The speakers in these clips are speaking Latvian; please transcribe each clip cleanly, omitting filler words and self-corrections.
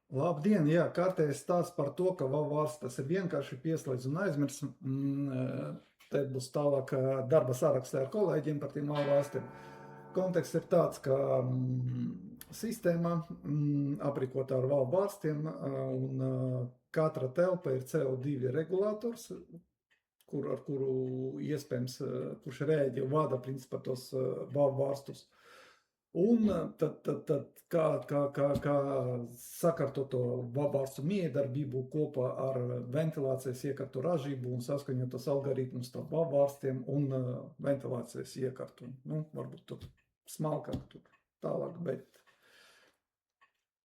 Labdien, jā, kārtējs stāsts par to, ka vārsts tas ir vienkārši pieslēdz un aizmirs. Te būs tālāk darba sarakstā ar kolēģiem par tiem vārstiem. Konteksts ir tāds, ka sistēma aprīkota ar vārstiem un katra telpa ir CO2 regulators, ar kuru iespējams, kurš rēģi vada principā tos vārstus. Un tad kā sakārtot to vārstu miedarbību kopā ar ventilācijas iekartu ražību un saskaņot tos algoritmus starp vārstiem un ventilācijas iekartu. Nu, varbūt tur smalkāk tur tālāk, bet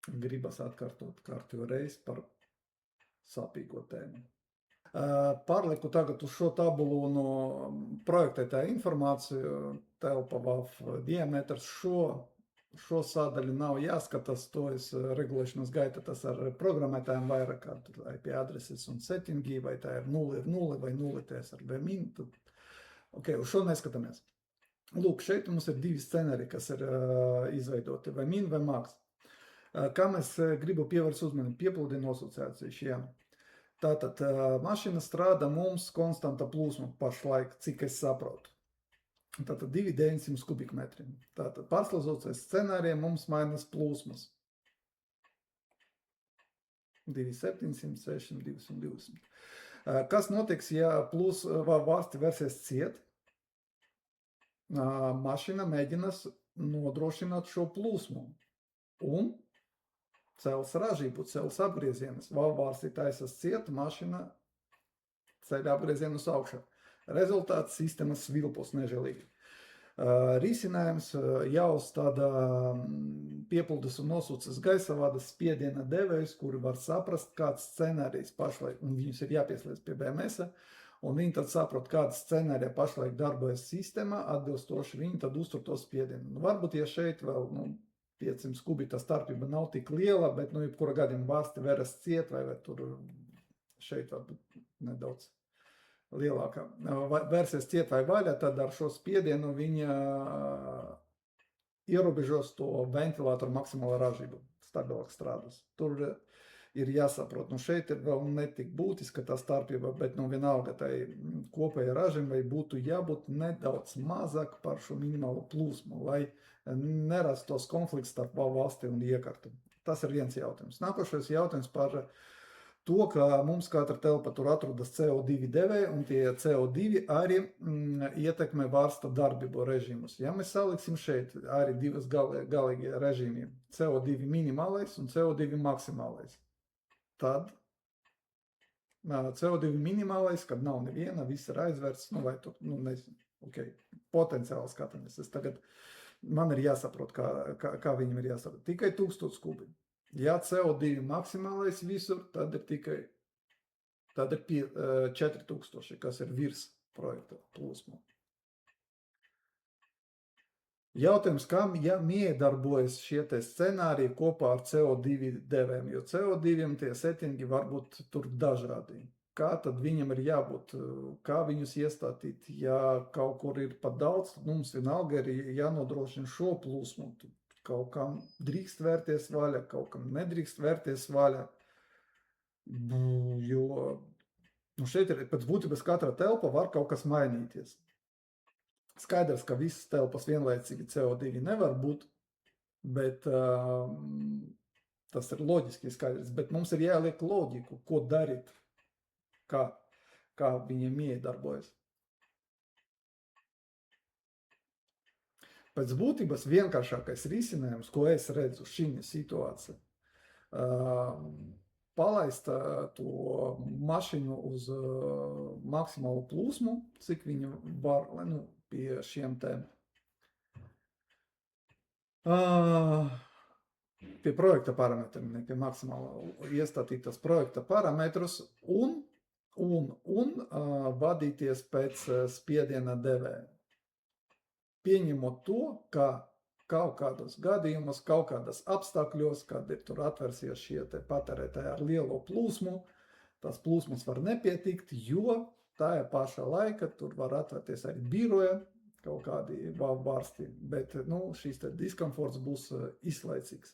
gribas atkārtot kārtējo reizi par sāpīgo tēmu. Pārliku tagad uz šo tabulu no projektētā informāciju, telpa VAF diametrs. Šo sadaļu nav jāskatās, to es regulēšanas gaita tas ar programmētājiem vairāk kā IP adreses un settingi, vai tā ir 0 vai 0 ar VMIN. Ok, uz šo neskatāmies. Lūk, šeit mums ir divi scenāriji, kas ir izveidoti, vai min vai max. Kā mēs gribu pievērst uzmanību, pieplūdi nosociāciju šiem. Tātad mašīna strādā mums konstanta plūsma pašlaik, cik es saprotu. Tātad 2900 kubikmetri. Tātad pārslēdzoties scenārijiem mums mainās plūsmas. 2700, 600, 220. Kas notiks, ja vārsti versies ciet? Mašīna mēģinās nodrošināt šo plūsmu un cels ražību, cels apgriezienus. Vārsti taisas ciet, mašīna ceļ apgriezienus augšā. Rezultāts sistēmas svilpos nežēlīgi. Risinājums jāuzstāda piepildus un nosūcas gaisa vadas spiediena devējus, kuri var saprast, kāds scenārijs pašlaik, un viņus ir jāpieslēdz pie BMS, un viņi tad saprot, kāds scenārija pašlaik darbojas sistēmā, atbilstoši viņi tad uztur to spiedienu. Varbūt, ja šeit vēl 500 kubita starpība nav tik liela, bet, jebkura gadījumā vārsti veras ciet, vai tur šeit varbūt nedaudz lielākā. Versies ciet vai vaļā, tad ar šo spiedienu viņa ierobežos to ventilātoru maksimālo ražību, stabilāk strādās. Tur ir jāsaprot, šeit ir vēl netik būtiska tā starpība, bet vienalga tai kopēja ražībai būtu jābūt nedaudz mazāk par šo minimālo plūsmu, lai nerastos konflikts starp valsti un iekartu. Tas ir viens jautājums. Nākošais jautājums par to, ka mums katra telpa tur atrodas CO2 devēja, un tie CO2 arī ietekmē vārsta darbību režīmus. Ja mēs saliksim šeit arī divas galīgie režīmi, CO2 minimālais un CO2 maksimālais, tad CO2 minimālais, kad nav neviena, viss ir aizvērts, vai tur, nezinu, ok, potenciāli skatāmies. Man ir jāsaprot, kā viņam ir jāsaprot. Tikai 1000 kubi. Ja CO2 maksimālais visur, tad ir 4000, kas ir virs projekta plūsmu. Jautājums, kam miedarbojas šie scenāriji kopā ar CO2 devējiem, jo CO2 tie settingi var būt tur dažādi. Kā tad viņam ir jābūt, kā viņus iestādīt, ja kaut kur ir pat daudz, mums vienalga ir jānodrošina šo plūsmu. Kaut kam drīkst vērties vaļā, kaut kam nedrīkst vērties vaļā, jo šeit ir pēc būtības katra telpa var kaut kas mainīties. Skaidrs, ka visas telpas vienlaicīgi CO2 nevar būt, bet tas ir loģiski skaidrs, bet mums ir jāliek loģiku, ko darīt, kā viņiem iedarbojas. Pēc būtības vienkāršākais risinājums, ko es redzu šī situācija, palaist to mašīnu uz maksimālu plūsmu, cik viņa var, pie šiem pie projekta parametriem, ne pie maksimāla iestatītas projekta parametrus un vadīties pēc spiediena devēja. Pieņemot to, ka kaut kādos gadījumos, kaut kādas apstākļos, kad ir tur atversies šie patērētāji ar lielo plūsmu, tās plūsmas var nepietikt, jo tajā pašā laika tur var atvērties arī biroja kaut kādi vārsti, bet šīs diskomforts būs izlaicīgs.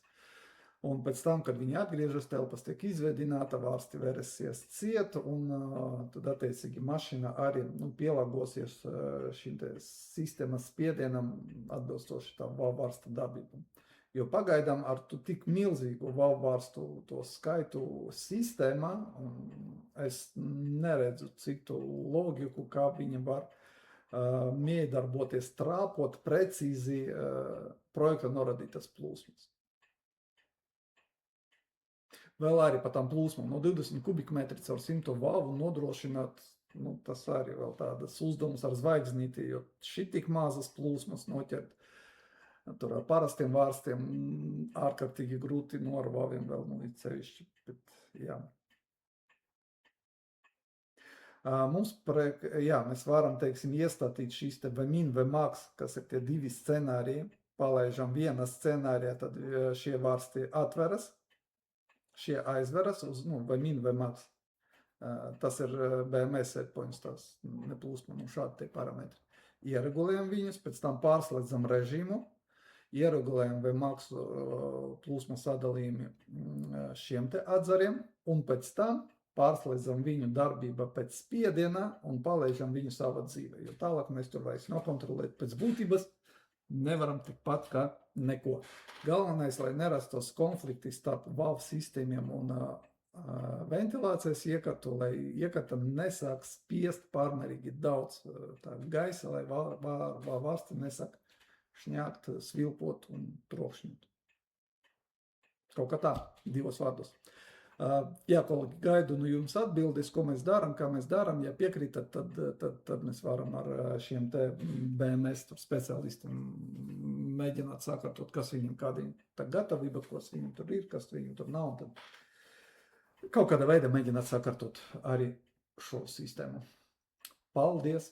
Un pēc tam, kad viņi atgriežas, telpas tiek izvedināta, vārsti versies ciet, un tad attiecīgi mašīna arī pielāgosies šim te sistēmas spiedienam atbilstoši tā valvārsta dabību. Jo pagaidām ar tik milzīgu valvārstu to skaitu sistēmā, es neredzu citu loģiku, kā viņi var miedarboties trāpot precīzi projekta noradītas plūsmas. Vēl arī par tām plūsmām, no 20 kubikmetri caur 100 valvu nodrošināt, tas arī vēl tādas uzdevums ar zvaigznīti, jo šitik mazas plūsmas noķert tur ar parastiem vārstiem ārkārtīgi grūti no ar valviem vēl līdz sevišķi, bet jā. Mums, mēs varam, teiksim, iestatīt šīs te VMIN, VMAX, kas ir tie divi scenāriji, palaižam viena scenārijā, tad šie vārsti atveras, šie aizveras uz VMIN, VMAX. Tas ir BMS setpoints, tās neplūsma, šādi tie parametri. Ieregulējam viņus, pēc tam pārslēdzam režīmu, ieregulējam VMAX plūsma sadalījumi šiem te atzariem, un pēc tam pārslēdzam viņu darbību pēc spiediena un palaižam viņu savā dzīvē, jo tālāk mēs tur vairs nokontrolēt pēc būtības nevaram tikpat kā neko. Galvenais, lai nerastos konflikti starp valvu sistēmiem un ventilācijas iekartu, lai iekarta nesāk spiest pārmērīgi daudz gaisa, lai vārsti nesāk šņākt, svilpot un trokšņot. Kaut kā tā, divos vārdos. Jā, kolēģi, gaidu no jums atbildes, ko mēs darām, kā mēs darām. Ja piekrītat, tad mēs varam ar šiem te BMS speciālistiem mēģināt sakārtot, kas viņam kādiem tā gatavība, kas viņam tur ir, kas viņam tur nav. Tad kaut kādā veidā mēģināt sakārtot arī šo sistēmu. Paldies!